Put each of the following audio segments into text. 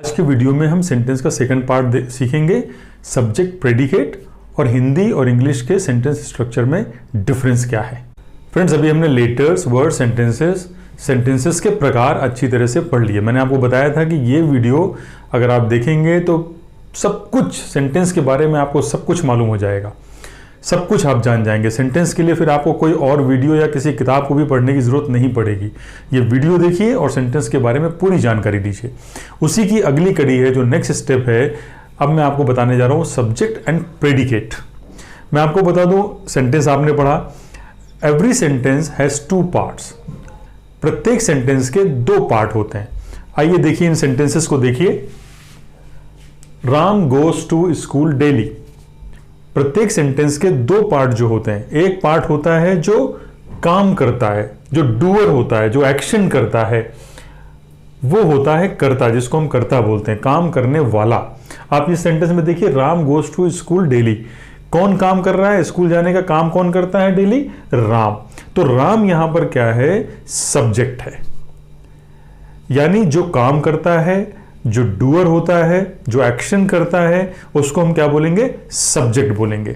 आज के वीडियो में हम सेंटेंस का सेकंड पार्ट सीखेंगे, सब्जेक्ट प्रेडिकेट और हिंदी और इंग्लिश के सेंटेंस स्ट्रक्चर में डिफरेंस क्या है। फ्रेंड्स, अभी हमने लेटर्स, वर्ड, सेंटेंसेस के प्रकार अच्छी तरह से पढ़ लिए। मैंने आपको बताया था कि ये वीडियो अगर आप देखेंगे तो सब कुछ सेंटेंस के बारे में आपको सब कुछ मालूम हो जाएगा, सब कुछ आप जान जाएंगे। सेंटेंस के लिए फिर आपको कोई और वीडियो या किसी किताब को भी पढ़ने की ज़रूरत नहीं पड़ेगी। ये वीडियो देखिए और सेंटेंस के बारे में पूरी जानकारी लीजिए। उसी की अगली कड़ी है, जो नेक्स्ट स्टेप है, अब मैं आपको बताने जा रहा हूँ सब्जेक्ट एंड प्रेडिकेट। मैं आपको बता दूँ, सेंटेंस आपने पढ़ा, every sentence has two parts. प्रत्येक सेंटेंस के दो पार्ट होते हैं। आइए देखिए इन सेंटेंसेस को देखिए। Ram goes to school daily. प्रत्येक सेंटेंस के दो पार्ट जो होते हैं, एक पार्ट होता है जो काम करता है, जो डूअर होता है, जो एक्शन करता है, वो होता है कर्ता, जिसको हम कर्ता बोलते हैं, काम करने वाला। आप इस सेंटेंस में देखिए, Ram goes to school daily. कौन काम कर रहा है? स्कूल जाने का काम कौन करता है डेली? राम। तो राम यहां पर क्या है? सब्जेक्ट है, यानी जो काम करता है, जो डूअर होता है, जो एक्शन करता है, उसको हम क्या बोलेंगे? सब्जेक्ट बोलेंगे।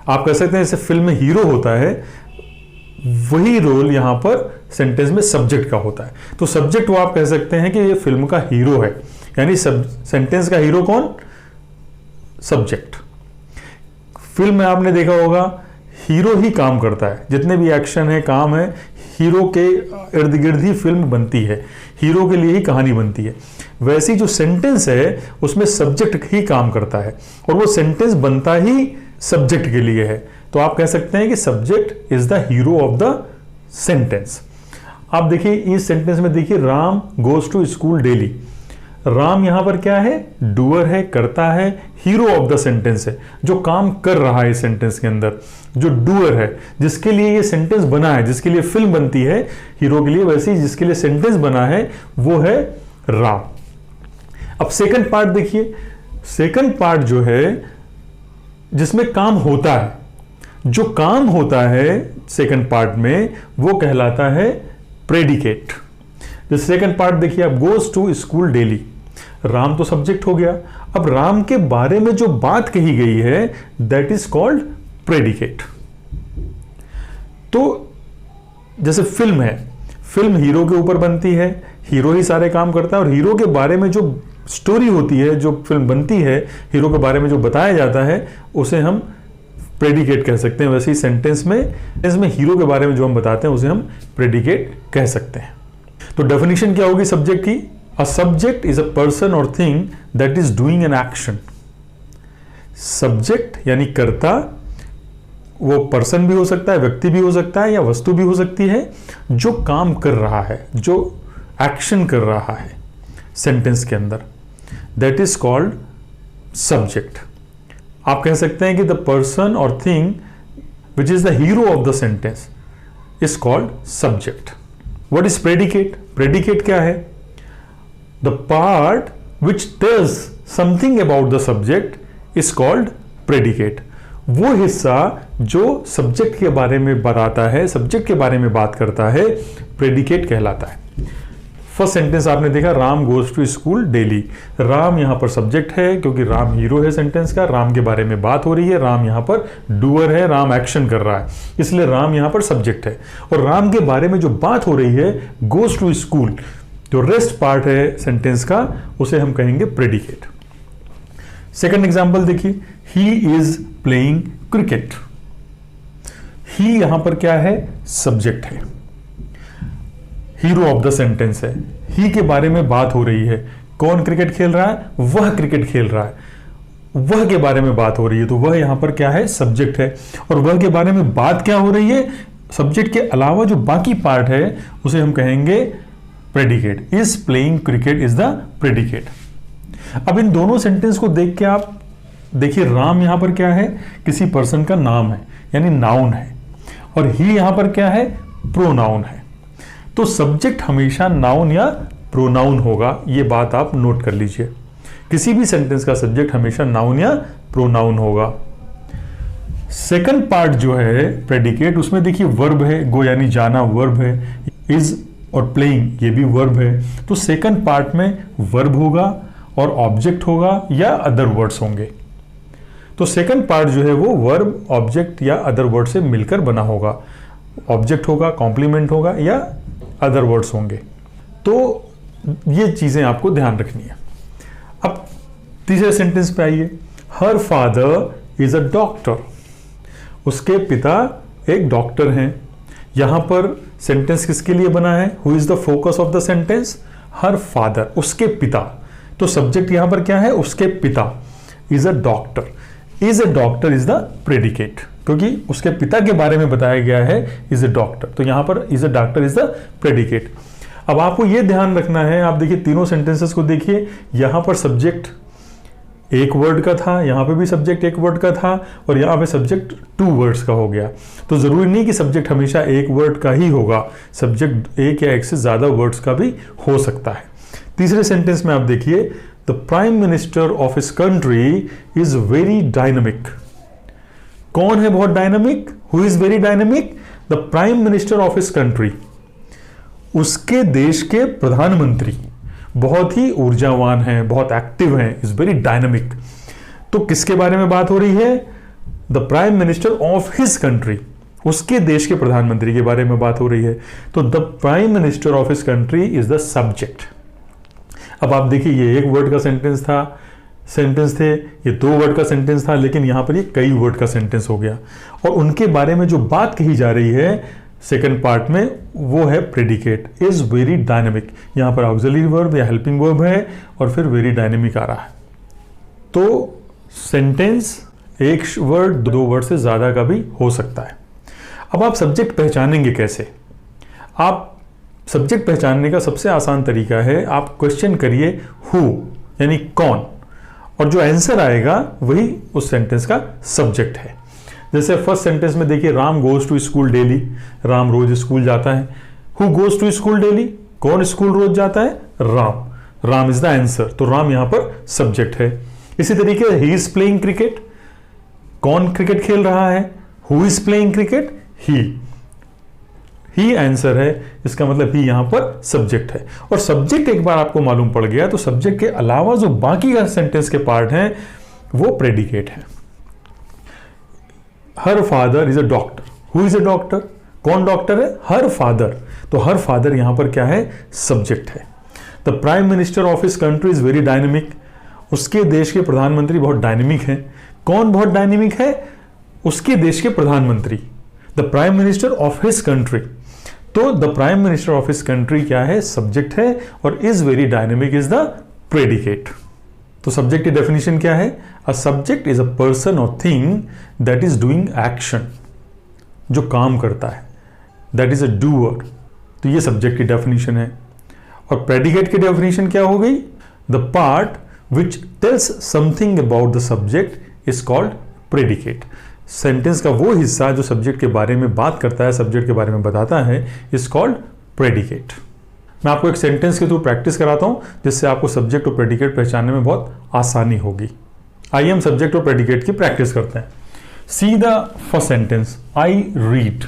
आप कह सकते हैं जैसे फिल्म में हीरो होता है, वही रोल यहां पर सेंटेंस में सब्जेक्ट का होता है। तो सब्जेक्ट वो आप कह सकते हैं कि ये फिल्म का हीरो है, यानी सेंटेंस का हीरो कौन? सब्जेक्ट। फिल्म में आपने देखा होगा हीरो ही काम करता है, जितने भी एक्शन है, काम है, हीरो के इर्द गिर्द ही फिल्म बनती है, हीरो के लिए ही कहानी बनती है। वैसी जो सेंटेंस है उसमें सब्जेक्ट ही काम करता है और वो सेंटेंस बनता ही सब्जेक्ट के लिए है। तो आप कह सकते हैं कि subject is the hero of the sentence. आप देखिए इस सेंटेंस में, देखिए Ram goes to school daily. Ram यहां पर क्या है? डूअर है, करता है, हीरो ऑफ द सेंटेंस है, जो काम कर रहा है इस सेंटेंस के अंदर, जो डूअर है, जिसके लिए ये सेंटेंस बना है, जिसके लिए फिल्म बनती है हीरो के लिए, वैसे ही जिसके लिए सेंटेंस बना है वो है राम। अब सेकंड पार्ट देखिए। सेकंड पार्ट जो है जिसमें काम होता है, जो काम होता है सेकंड पार्ट में, वो कहलाता है प्रेडिकेट। तो सेकंड पार्ट देखिए आप, goes to school daily. Ram तो सब्जेक्ट हो गया, अब राम के बारे में जो बात कही गई है दैट इज कॉल्ड प्रेडिकेट। तो जैसे फिल्म है, फिल्म हीरो के ऊपर बनती है, हीरो ही सारे काम करता है, और हीरो के बारे में जो स्टोरी होती है, जो फिल्म बनती है, हीरो के बारे में जो बताया जाता है, उसे हम प्रेडिकेट कह सकते हैं। वैसे ही सेंटेंस में इसमें हीरो के बारे में जो हम बताते हैं उसे हम प्रेडिकेट कह सकते हैं। तो डेफिनेशन क्या होगी सब्जेक्ट की? A subject is a person or thing that is doing an action. Subject यानी कर्ता, वो पर्सन भी हो सकता है, व्यक्ति भी हो सकता है, या वस्तु भी हो सकती है, जो काम कर रहा है, जो एक्शन कर रहा है सेंटेंस के अंदर, दैट इज कॉल्ड सब्जेक्ट। आप कह सकते हैं कि the person or thing which is the hero of the sentence is called subject. What is predicate? Predicate क्या है? The part which tales something about the subject is called predicate. वो हिस्सा जो सब्जेक्ट के बारे में बताता है, सब्जेक्ट के बारे में बात करता है, प्रेडिकेट कहलाता है। फर्स्ट सेंटेंस आपने देखा, Ram goes to school daily. Ram यहां पर सब्जेक्ट है क्योंकि राम हीरो है सेंटेंस का, राम के बारे में बात हो रही है, राम यहां पर डूअर है, राम एक्शन कर रहा है, इसलिए राम यहां पर सब्जेक्ट है। और राम के बारे में जो बात हो रही है, गोज टू स्कूल, जो रेस्ट पार्ट है सेंटेंस का, उसे हम कहेंगे प्रेडिकेट। सेकेंड एग्जाम्पल देखिए, ही इज प्लेइंग क्रिकेट। ही यहां पर क्या है? सब्जेक्ट है, हीरो ऑफ द सेंटेंस है, ही के बारे में बात हो रही है। कौन क्रिकेट खेल रहा है? वह क्रिकेट खेल रहा है, वह के बारे में बात हो रही है, तो वह यहां पर क्या है? सब्जेक्ट है। और वह के बारे में बात क्या हो रही है? सब्जेक्ट के अलावा जो बाकी पार्ट है उसे हम कहेंगे predicate. Is playing cricket is the predicate. अब इन दोनों सेंटेंस को देख के आप देखिए, राम यहां पर क्या है? किसी पर्सन का नाम है, यानी नाउन है, और ही यहां पर क्या है? प्रोनाउन है। तो सब्जेक्ट हमेशा नाउन या प्रोनाउन होगा, ये बात आप नोट कर लीजिए। किसी भी सेंटेंस का सब्जेक्ट हमेशा नाउन या प्रोनाउन होगा। सेकंड पार्ट जो है प्रेडिकेट, उसमें देखिए वर्ब है, गो यानी जाना वर्ब है, इज और प्लेइंग ये भी वर्ब है। तो सेकंड पार्ट में वर्ब होगा और ऑब्जेक्ट होगा या अदर वर्ड्स होंगे। तो सेकंड पार्ट जो है वो वर्ब, ऑब्जेक्ट या अदर वर्ड से मिलकर बना होगा। ऑब्जेक्ट होगा, कॉम्प्लीमेंट होगा या अदर वर्ड्स होंगे। तो ये चीजें आपको ध्यान रखनी है। अब तीसरे सेंटेंस पे आइए। Her father is a doctor. उसके पिता एक डॉक्टर हैं। यहां पर सेंटेंस किसके लिए बना है? Who is the focus of the sentence? Her father, उसके पिता। तो सब्जेक्ट यहां पर क्या है? उसके पिता। Is a doctor, is a doctor is the predicate, क्योंकि उसके पिता के बारे में बताया गया है इज अ डॉक्टर। तो यहां पर is a doctor is the predicate. अब आपको यह ध्यान रखना है, आप देखिए तीनों सेंटेंसेस को देखिए, यहां पर सब्जेक्ट एक वर्ड का था, यहां पे भी सब्जेक्ट एक वर्ड का था, और यहां पे सब्जेक्ट 2 वर्ड्स का हो गया। तो जरूरी नहीं कि सब्जेक्ट हमेशा एक वर्ड का ही होगा, सब्जेक्ट एक या एक से ज्यादा वर्ड्स का भी हो सकता है। तीसरे सेंटेंस में आप देखिए, the prime minister of his country is very dynamic. कौन है बहुत dynamic? Who is very dynamic? The prime minister of his country. उसके देश के प्रधानमंत्री बहुत ही ऊर्जावान हैं, बहुत एक्टिव हैं, इज वेरी डायनामिक। तो किसके बारे में बात हो रही है? The prime minister of his country, उसके देश के प्रधानमंत्री के बारे में बात हो रही है। तो the prime minister of his country is the subject. अब आप देखिए, ये एक वर्ड का सेंटेंस थे, ये 2 वर्ड का सेंटेंस था, लेकिन यहां पर ये कई वर्ड का सेंटेंस हो गया। और उनके बारे में जो बात कही जा रही है सेकंड पार्ट में, वो है प्रेडिकेट, इज वेरी डायनेमिक। यहां पर ऑक्सिलरी वर्ब या हेल्पिंग वर्ब है और फिर वेरी डायनेमिक आ रहा है। तो सेंटेंस एक वर्ड 2 वर्ड से ज्यादा का भी हो सकता है। अब आप सब्जेक्ट पहचानेंगे कैसे? आप सब्जेक्ट पहचानने का सबसे आसान तरीका है, आप क्वेश्चन करिए हु, यानी कौन, और जो आंसर आएगा वही उस सेंटेंस का सब्जेक्ट है। जैसे फर्स्ट सेंटेंस में देखिए, Ram goes to school daily. Ram रोज स्कूल जाता है। Who goes to school daily? कौन स्कूल रोज जाता है? Ram. Ram is the answer, तो राम यहां पर सब्जेक्ट है। इसी तरीके ही इज प्लेइंग क्रिकेट। कौन क्रिकेट खेल रहा है? Who is playing cricket? He answer है, इसका मतलब ही यहां पर सब्जेक्ट है। और सब्जेक्ट एक बार आपको मालूम पड़ गया तो सब्जेक्ट के अलावा जो बाकी का सेंटेंस के पार्ट हैं वो प्रेडिकेट है। Her father is a doctor. Who is a doctor? कौन डॉक्टर है? Her father. तो हर फादर यहां पर क्या है? सब्जेक्ट है। The prime minister of his country is very dynamic. उसके देश के प्रधानमंत्री बहुत डायनेमिक हैं। कौन बहुत डायनेमिक है? उसके देश के प्रधानमंत्री। The prime minister of his country. तो the prime minister of his country क्या है? सब्जेक्ट है, और is very dynamic is the predicate. तो सब्जेक्ट की डेफिनेशन क्या है? A subject is a person or thing that is doing action, जो काम करता है, दैट इज अ डूअर। तो ये सब्जेक्ट की डेफिनेशन है। और प्रेडिकेट की डेफिनेशन क्या हो गई? The part which tales something about the subject is called predicate. Sentence का वो हिस्सा जो सब्जेक्ट के बारे में बात करता है, सब्जेक्ट के बारे में बताता है, इज कॉल्ड प्रेडिकेट। मैं आपको एक सेंटेंस के थ्रू प्रैक्टिस कराता हूं, जिससे आपको सब्जेक्ट और प्रेडिकेट पहचानने में बहुत आसानी होगी। आइए हम सब्जेक्ट और प्रेडिकेट की प्रैक्टिस करते हैं। See the first sentence, I read.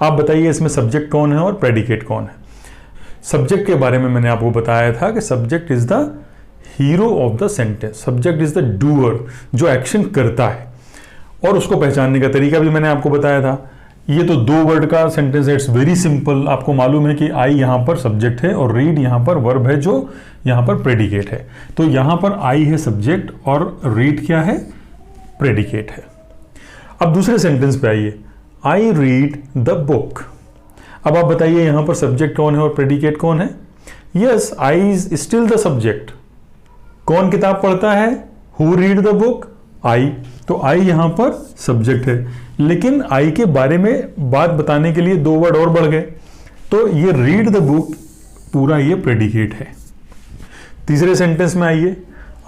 आप बताइए इसमें सब्जेक्ट कौन है और प्रेडिकेट कौन है? सब्जेक्ट के बारे में मैंने आपको बताया था कि subject is the hero of the sentence. Subject is the doer, जो एक्शन करता है। और उसको पहचानने का तरीका भी मैंने आपको बताया था। ये तो 2 वर्ड का सेंटेंस है, इट्स वेरी सिंपल। आपको मालूम है कि आई यहां पर सब्जेक्ट है और रीड यहां पर वर्ब है, जो यहां पर प्रेडिकेट है। तो यहां पर आई है सब्जेक्ट और रीड क्या है? प्रेडिकेट है। अब दूसरे सेंटेंस पे आइए, आई रीड द बुक। अब आप बताइए यहां पर सब्जेक्ट कौन है और प्रेडिकेट कौन है? Yes, I is still the subject. कौन किताब पढ़ता है? Who read the book? I. तो आई यहां पर सब्जेक्ट है, लेकिन आई के बारे में बात बताने के लिए 2 वर्ड और बढ़ गए। तो ये रीड द बुक पूरा ये प्रेडिकेट है। तीसरे सेंटेंस में आइए,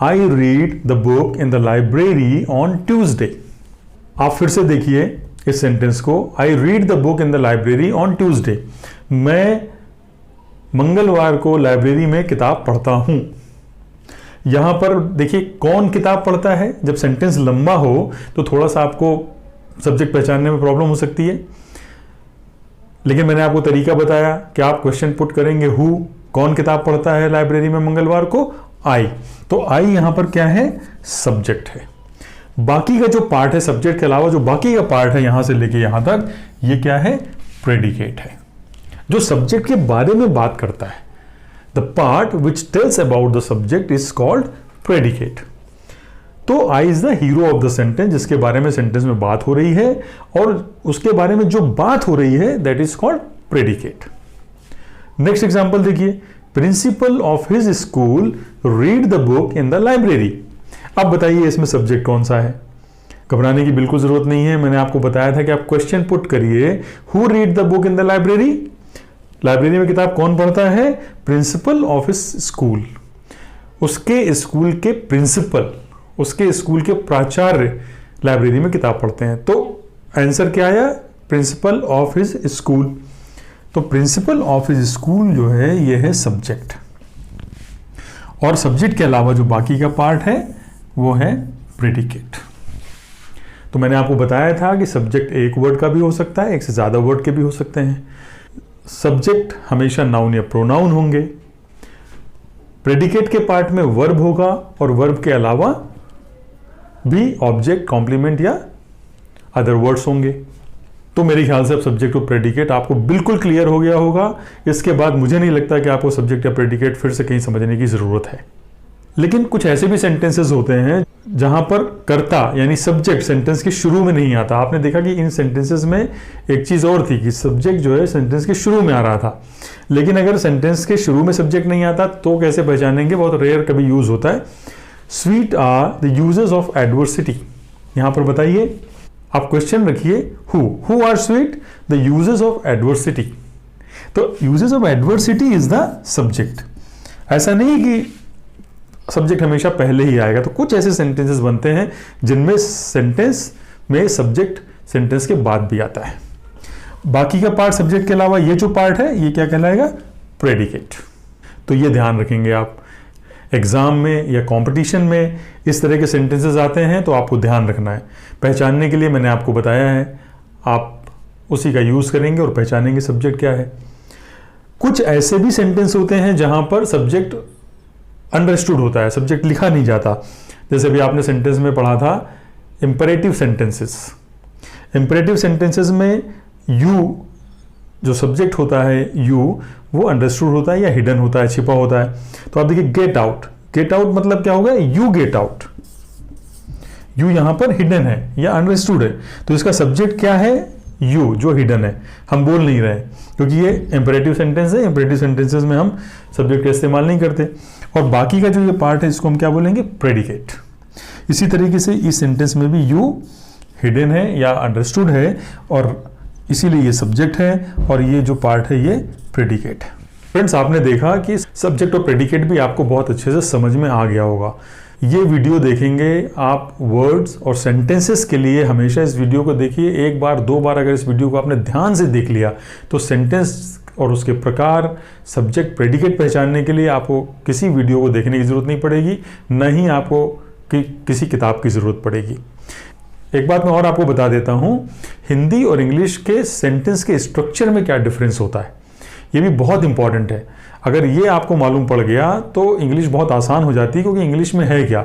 I read the book in the library on Tuesday. आप फिर से देखिए इस सेंटेंस को, I read the book in the library on Tuesday. मैं मंगलवार को लाइब्रेरी में किताब पढ़ता हूं। यहां पर देखिए कौन किताब पढ़ता है। जब सेंटेंस लंबा हो तो थोड़ा सा आपको सब्जेक्ट पहचानने में प्रॉब्लम हो सकती है, लेकिन मैंने आपको तरीका बताया कि आप क्वेश्चन पुट करेंगे हु, कौन किताब पढ़ता है लाइब्रेरी में मंगलवार को? आई, तो आई यहां पर क्या है, सब्जेक्ट है। बाकी का जो पार्ट है सब्जेक्ट के अलावा, जो बाकी का पार्ट है यहां से लेके यहां तक, ये क्या है, प्रेडिकेट है, जो सब्जेक्ट के बारे में बात करता है। The part which tells about the subject is called predicate. तो I is the hero of the sentence, जिसके बारे में सेंटेंस में बात हो रही है, और उसके बारे में जो बात हो रही है that is called predicate. Next example देखिए, principal of his school read the book in the library. अब बताइए इसमें सब्जेक्ट कौन सा है। घबराने की बिल्कुल जरूरत नहीं है, मैंने आपको बताया था कि आप क्वेश्चन पुट करिए, who read the book in the library. Library में किताब कौन पढ़ता है, प्रिंसिपल ऑफ हिज स्कूल, उसके स्कूल के प्रिंसिपल, उसके स्कूल के प्राचार्य लाइब्रेरी में किताब पढ़ते हैं। तो आंसर क्या आया, प्रिंसिपल ऑफ हिज स्कूल। तो प्रिंसिपल ऑफ हिज स्कूल जो है ये है सब्जेक्ट, और सब्जेक्ट के अलावा जो बाकी का पार्ट है वो है प्रेडिकेट। तो मैंने आपको बताया था कि सब्जेक्ट एक वर्ड का भी हो सकता है, एक से ज्यादा वर्ड के भी हो सकते हैं। सब्जेक्ट हमेशा नाउन या प्रोनाउन होंगे, प्रेडिकेट के पार्ट में वर्ब होगा, और वर्ब के अलावा भी ऑब्जेक्ट, कॉम्प्लीमेंट या अदर वर्ड्स होंगे। तो मेरे ख्याल से अब सब्जेक्ट और प्रेडिकेट आपको बिल्कुल क्लियर हो गया होगा। इसके बाद मुझे नहीं लगता कि आपको सब्जेक्ट या प्रेडिकेट फिर से कहीं समझने की जरूरत है। लेकिन कुछ ऐसे भी सेंटेंसेस होते हैं जहां पर कर्ता यानी सब्जेक्ट सेंटेंस के शुरू में नहीं आता। आपने देखा कि इन सेंटेंसेस में एक चीज और थी कि सब्जेक्ट जो है सेंटेंस के शुरू में आ रहा था, लेकिन अगर सेंटेंस के शुरू में सब्जेक्ट नहीं आता तो कैसे पहचानेंगे, बहुत रेयर कभी यूज होता है। Sweet are the uses of adversity, यहां पर बताइए, आप क्वेश्चन रखिए, who are sweet, the uses of adversity. तो uses of adversity is the subject. ऐसा नहीं कि सब्जेक्ट हमेशा पहले ही आएगा। तो कुछ ऐसे सेंटेंसेस बनते हैं जिनमें सेंटेंस में सब्जेक्ट सेंटेंस के बाद भी आता है। बाकी का पार्ट सब्जेक्ट के अलावा ये जो पार्ट है ये क्या कहलाएगा, प्रेडिकेट। तो ये ध्यान रखेंगे आप, एग्जाम में या कंपटीशन में इस तरह के सेंटेंसेस आते हैं तो आपको ध्यान रखना है। पहचानने के लिए मैंने आपको बताया है, आप उसी का यूज करेंगे और पहचानेंगे सब्जेक्ट क्या है। कुछ ऐसे भी सेंटेंस होते हैं जहां पर सब्जेक्ट अंडरस्टूड होता है, सब्जेक्ट लिखा नहीं जाता। जैसे अभी आपने सेंटेंस में पढ़ा था इंपेरेटिव सेंटेंसेस। इंपेरेटिव सेंटेंसेस में यू जो सब्जेक्ट होता है, यू वो अंडरस्टूड होता है या हिडन होता है, छिपा होता है। तो आप देखिए गेट आउट, गेट आउट मतलब क्या होगा, यू गेट आउट। यू यहां पर हिडन है या अंडरस्टूड है, तो इसका सब्जेक्ट क्या है, यू जो हिडन है। हम बोल नहीं रहे क्योंकि ये इंपेरेटिव सेंटेंस है, इंपेरेटिव सेंटेंसेस में हम सब्जेक्ट का इस्तेमाल नहीं करते। और बाकी का जो ये पार्ट है इसको हम क्या बोलेंगे, प्रेडिकेट। इसी तरीके से इस सेंटेंस में भी यू हिडन है या अंडरस्टूड है, और इसीलिए ये सब्जेक्ट है, और ये जो पार्ट है ये प्रेडिकेट है। फ्रेंड्स, आपने देखा कि सब्जेक्ट और प्रेडिकेट भी आपको बहुत अच्छे से समझ में आ गया होगा। ये वीडियो देखेंगे आप वर्ड्स और सेंटेंसेस के लिए, हमेशा इस वीडियो को देखिए। एक बार दो बार अगर इस वीडियो को आपने ध्यान से देख लिया तो सेंटेंस और उसके प्रकार, सब्जेक्ट, प्रेडिकेट पहचानने के लिए आपको किसी वीडियो को देखने की जरूरत नहीं पड़ेगी, न ही आपको किसी किताब की जरूरत पड़ेगी। एक बात मैं और आपको बता देता हूं, हिंदी और इंग्लिश के सेंटेंस के स्ट्रक्चर में क्या डिफरेंस होता है, ये भी बहुत इंपॉर्टेंट है। अगर ये आपको मालूम पड़ गया तो इंग्लिश बहुत आसान हो जाती है, क्योंकि इंग्लिश में है क्या,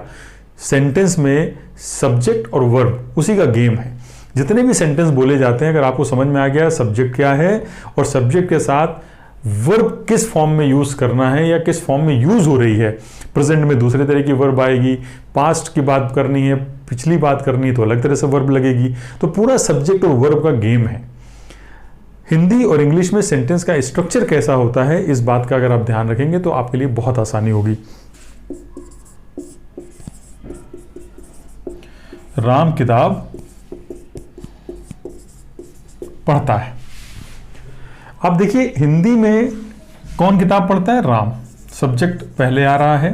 सेंटेंस में सब्जेक्ट और वर्ब उसी का गेम है। जितने भी सेंटेंस बोले जाते हैं, अगर आपको समझ में आ गया सब्जेक्ट क्या है और सब्जेक्ट के साथ वर्ब किस फॉर्म में यूज करना है या किस फॉर्म में यूज हो रही है, प्रेजेंट में दूसरे तरह की वर्ब आएगी, पास्ट की बात करनी है, पिछली बात करनी है तो अलग तरह से वर्ब लगेगी। तो पूरा सब्जेक्ट और वर्ब का गेम है। हिंदी और इंग्लिश में सेंटेंस का स्ट्रक्चर कैसा होता है, इस बात का अगर आप ध्यान रखेंगे तो आपके लिए बहुत आसानी होगी। राम किताब पढ़ता है। अब देखिए हिंदी में कौन किताब पढ़ता है, राम, सब्जेक्ट पहले आ रहा है,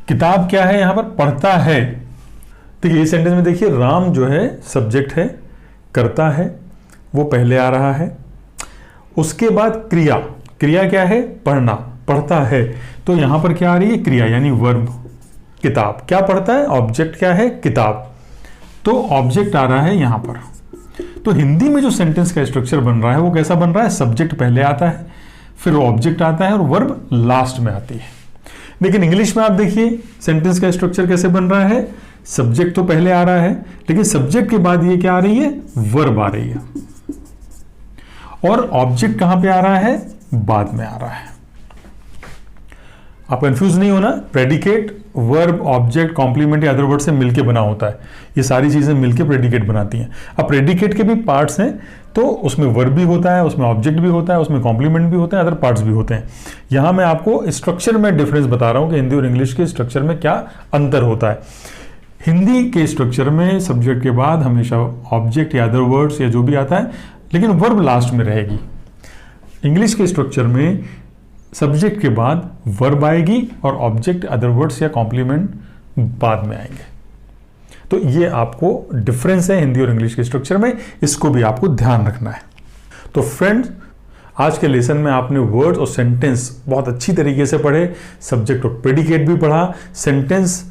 किताब क्या है यहां पर, पढ़ता है। देखिए ये सेंटेंस में देखिए राम जो है सब्जेक्ट है, करता है वो पहले आ रहा है, उसके बाद क्रिया, क्रिया क्या है, पढ़ना, पढ़ता है, तो यहां पर क्या आ रही है, क्रिया यानी वर्ब। किताब क्या पढ़ता है, ऑब्जेक्ट क्या है, किताब, तो ऑब्जेक्ट आ रहा है यहां पर। तो हिंदी में जो सेंटेंस का स्ट्रक्चर बन रहा है वो कैसा बन रहा है, सब्जेक्ट पहले आता है, फिर ऑब्जेक्ट आता है और वर्ब लास्ट में आती है। लेकिन इंग्लिश में आप देखिए सेंटेंस का स्ट्रक्चर कैसे बन रहा है। सब्जेक्ट तो पहले आ रहा है, लेकिन सब्जेक्ट के बाद ये क्या आ रही है, वर्ब आ रही है। और ऑब्जेक्ट कहां पे आ रहा है, बाद में आ रहा है। आप कंफ्यूज नहीं होना, प्रेडिकेट वर्ब ऑब्जेक्ट कॉम्प्लीमेंट या अदर वर्ड से मिलके बना होता है। ये सारी चीजें मिलके प्रेडिकेट बनाती हैं। अब प्रेडिकेट के भी पार्ट्स हैं, तो उसमें वर्ब भी होता है, उसमें ऑब्जेक्ट भी होता है, उसमें कॉम्प्लीमेंट भी होते हैं, अदर पार्ट्स भी होते हैं। यहां मैं आपको स्ट्रक्चर में डिफरेंस बता रहा हूं कि हिंदी और इंग्लिश के स्ट्रक्चर में क्या अंतर होता है। हिंदी के स्ट्रक्चर में सब्जेक्ट के बाद हमेशा ऑब्जेक्ट या अदर वर्ड्स या जो भी आता है, लेकिन वर्ब लास्ट में रहेगी। इंग्लिश के स्ट्रक्चर में सब्जेक्ट के बाद वर्ब आएगी और ऑब्जेक्ट अदर वर्ड्स या कॉम्प्लीमेंट बाद में आएंगे। तो ये आपको डिफरेंस है हिंदी और इंग्लिश के स्ट्रक्चर में, इसको भी आपको ध्यान रखना है। तो फ्रेंड्स, आज के लेसन में आपने वर्ड्स और सेंटेंस बहुत अच्छी तरीके से पढ़े, सब्जेक्ट और प्रेडिकेट भी पढ़ा, सेंटेंस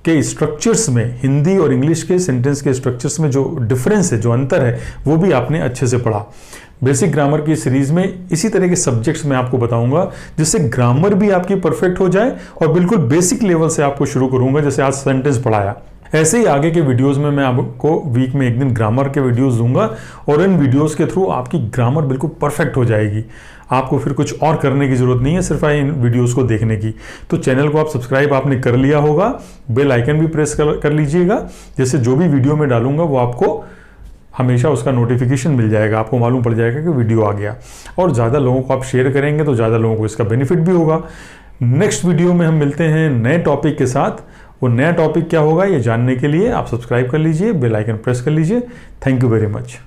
के स्ट्रक्चर्स में हिंदी और इंग्लिश के सेंटेंस के स्ट्रक्चर्स में जो डिफरेंस है, जो अंतर है, वो भी आपने अच्छे से पढ़ा। बेसिक ग्रामर की सीरीज में इसी तरह के सब्जेक्ट्स मैं आपको बताऊंगा, जिससे ग्रामर भी आपकी परफेक्ट हो जाए और बिल्कुल बेसिक लेवल से आपको शुरू करूंगा, जैसे आज सेंटेंस पढ़ाया। ऐसे ही आगे के वीडियोस में मैं आपको वीक में एक दिन ग्रामर के वीडियोस दूंगा और इन वीडियोस के थ्रू आपकी ग्रामर बिल्कुल परफेक्ट हो जाएगी। आपको फिर कुछ और करने की जरूरत नहीं है, सिर्फ इन वीडियोस को देखने की। तो चैनल को आप सब्सक्राइब आपने कर लिया होगा, बेल आइकन भी प्रेस कर लीजिएगा, जैसे जो भी वीडियो में डालूंगा वो आपको हमेशा उसका नोटिफिकेशन मिल जाएगा, आपको मालूम पड़ जाएगा कि वीडियो आ गया। और ज़्यादा लोगों को आप शेयर करेंगे तो ज़्यादा लोगों को इसका बेनिफिट भी होगा। नेक्स्ट वीडियो में हम मिलते हैं नए टॉपिक के साथ। वो नया टॉपिक क्या होगा ये जानने के लिए आप सब्सक्राइब कर लीजिए, बेल आइकन प्रेस कर लीजिए। Thank you very much.